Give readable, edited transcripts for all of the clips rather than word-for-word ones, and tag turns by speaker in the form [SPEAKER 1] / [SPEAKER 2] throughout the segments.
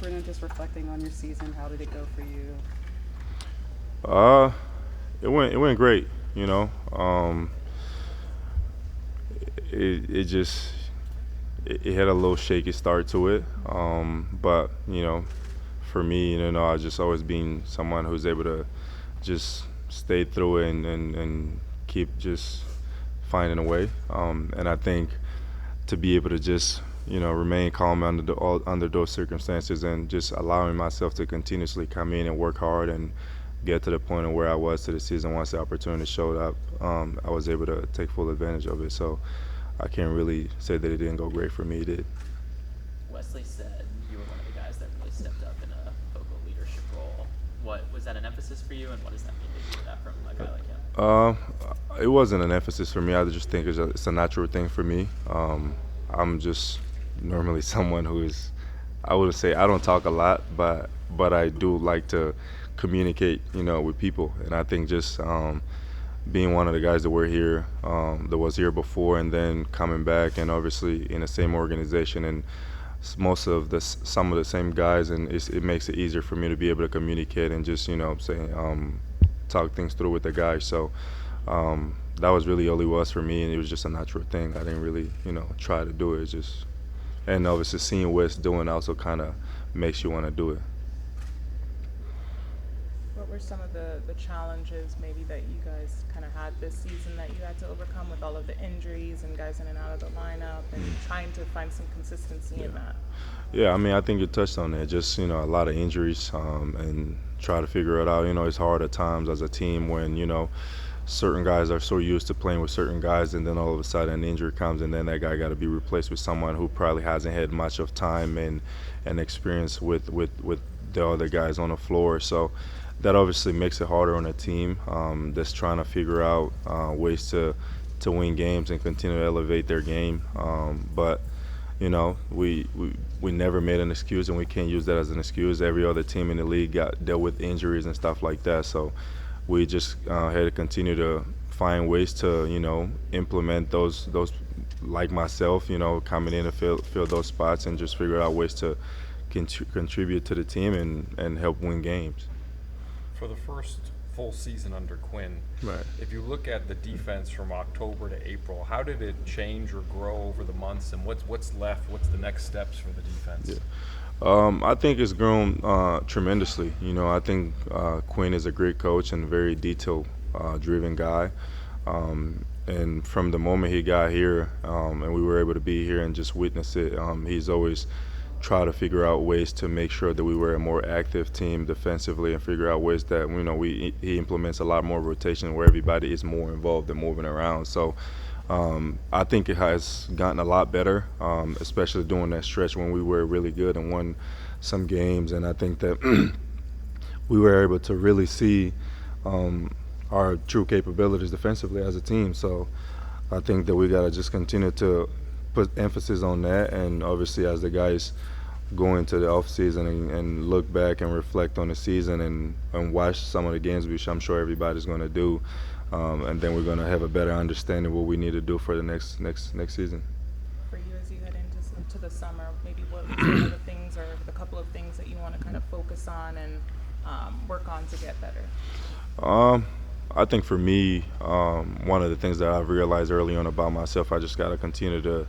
[SPEAKER 1] Bruno, just reflecting on your season, how did it go for you?
[SPEAKER 2] Uh, it went great. You know, it just it had a little shaky start to it. But for me, I just always been someone who's able to just stay through it and keep just finding a way. And I think to be able to just remain calm under those circumstances and just allowing myself to continuously come in and work hard and get to the point of where I was to the season once the opportunity showed up, I was able to take full advantage of it. So I can't really say that it didn't go great for me. It did.
[SPEAKER 3] Wesley said you were one of the guys that really stepped up in a vocal leadership role. What was that an emphasis for you, and what does that mean to hear that from a guy like him?
[SPEAKER 2] Uh, it wasn't an emphasis for me. I just think it's a natural thing for me. I'm just normally someone who is, I would say, I don't talk a lot, but I do like to communicate, with people. And I think just being one of the guys that were here, that was here before, and then coming back, and obviously in the same organization, and most of some of the same guys, and it makes it easier for me to be able to communicate and just say talk things through with the guys. So that was really all it was for me, and it was just a natural thing. I didn't really try to do it. It's just, and obviously seeing Wes doing also kind of makes you want to do it.
[SPEAKER 4] What were some of the challenges maybe that you guys kind of had this season that you had to overcome with all of the injuries and guys in and out of the lineup and trying to find some consistency in that?
[SPEAKER 2] Yeah, I mean, I think you touched on that. Just a lot of injuries, and try to figure it out. It's hard at times as a team when certain guys are so used to playing with certain guys, and then all of a sudden an injury comes, and then that guy got to be replaced with someone who probably hasn't had much of time and experience with the other guys on the floor. So that obviously makes it harder on a team that's trying to figure out ways to win games and continue to elevate their game. But we never made an excuse, and we can't use that as an excuse. Every other team in the league got dealt with injuries and stuff like that. So we just had to continue to find ways to implement those like myself, coming in to fill those spots and just figure out ways to contribute to the team and help win games.
[SPEAKER 5] For the first full season under Quinn,
[SPEAKER 2] Right.
[SPEAKER 5] if you look at the defense from October to April, how did it change or grow over the months, and what's left? What's the next steps for the defense?
[SPEAKER 2] Yeah. I think it's grown tremendously. I think Quinn is a great coach and a very detail-driven guy. And from the moment he got here, and we were able to be here and just witness it, he's always tried to figure out ways to make sure that we were a more active team defensively, and figure out ways that he implements a lot more rotation where everybody is more involved and moving around. So I think it has gotten a lot better, especially during that stretch when we were really good and won some games. And I think that we were able to really see our true capabilities defensively as a team. So I think that we got to just continue to put emphasis on that. And obviously, as the guys go into the off season and look back and reflect on the season and watch some of the games, which I'm sure everybody's going to do, and then we're going to have a better understanding what we need to do for the next season.
[SPEAKER 4] For you as you head into the summer, maybe what are some of the things or the couple of things that you want to kind of focus on and work on to get better?
[SPEAKER 2] I think for me, one of the things that I've realized early on about myself, I just got to continue to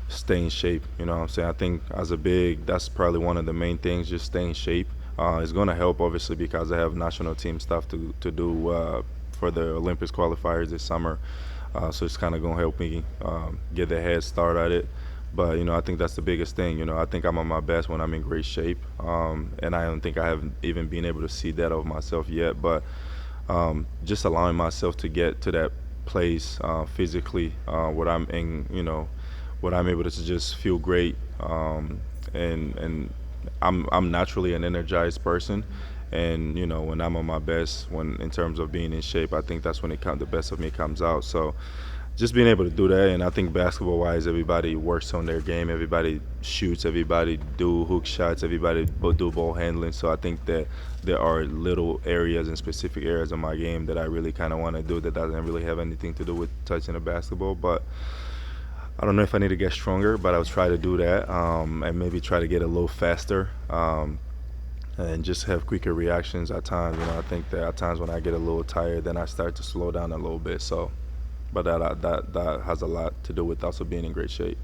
[SPEAKER 2] stay in shape. You know what I'm saying? I think as a big, that's probably one of the main things, just stay in shape. It's going to help, obviously, because I have national team stuff to do for the Olympics qualifiers this summer. So it's kind of going to help me get the head start at it. But, I think that's the biggest thing. I think I'm at my best when I'm in great shape. And I don't think I have even been able to see that of myself yet. But just allowing myself to get to that place physically where I'm in, where I'm able to just feel great, and I'm naturally an energized person, and when I'm on my best, when in terms of being in shape, I think that's when the best of me comes out. So just being able to do that, and I think basketball wise, everybody works on their game, everybody shoots, everybody do hook shots, everybody do ball handling. So I think that there are little areas and specific areas of my game that I really kind of want to do that doesn't really have anything to do with touching a basketball. But I don't know if I need to get stronger, but I'll try to do that, and maybe try to get a little faster, and just have quicker reactions at times. I think that at times when I get a little tired, then I start to slow down a little bit. So, but that has a lot to do with also being in great shape.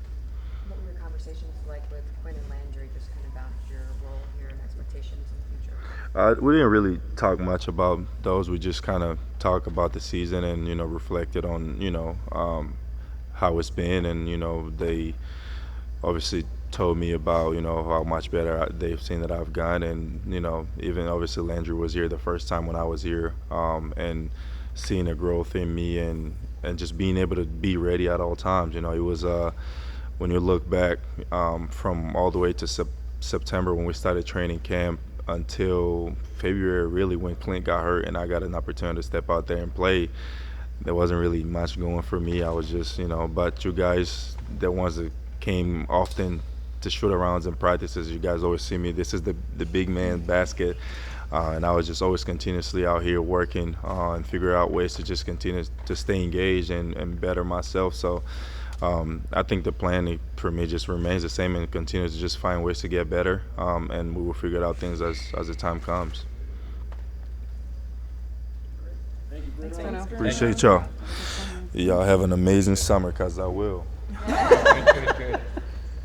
[SPEAKER 6] What were your conversations like with Quinn and Landry, just kind of about your role here and expectations in the future?
[SPEAKER 2] We didn't really talk much about those. We just kind of talked about the season and reflected on how it's been, and they obviously told me about how much better they've seen that I've gone, and even obviously Landry was here the first time when I was here, and seeing the growth in me, and just being able to be ready at all times. It was when you look back from all the way to September when we started training camp until February, really, when Clint got hurt and I got an opportunity to step out there and play. There wasn't really much going for me. I was just, but you guys, the ones that came often to shoot arounds and practices, you guys always see me. This is the big man basket. And I was just always continuously out here working and figure out ways to just continue to stay engaged and better myself. So I think the plan for me just remains the same and continues to just find ways to get better. And we will figure out things as the time comes.
[SPEAKER 1] Thanks, Bruno.
[SPEAKER 2] Appreciate y'all. Y'all have an amazing summer, because I will.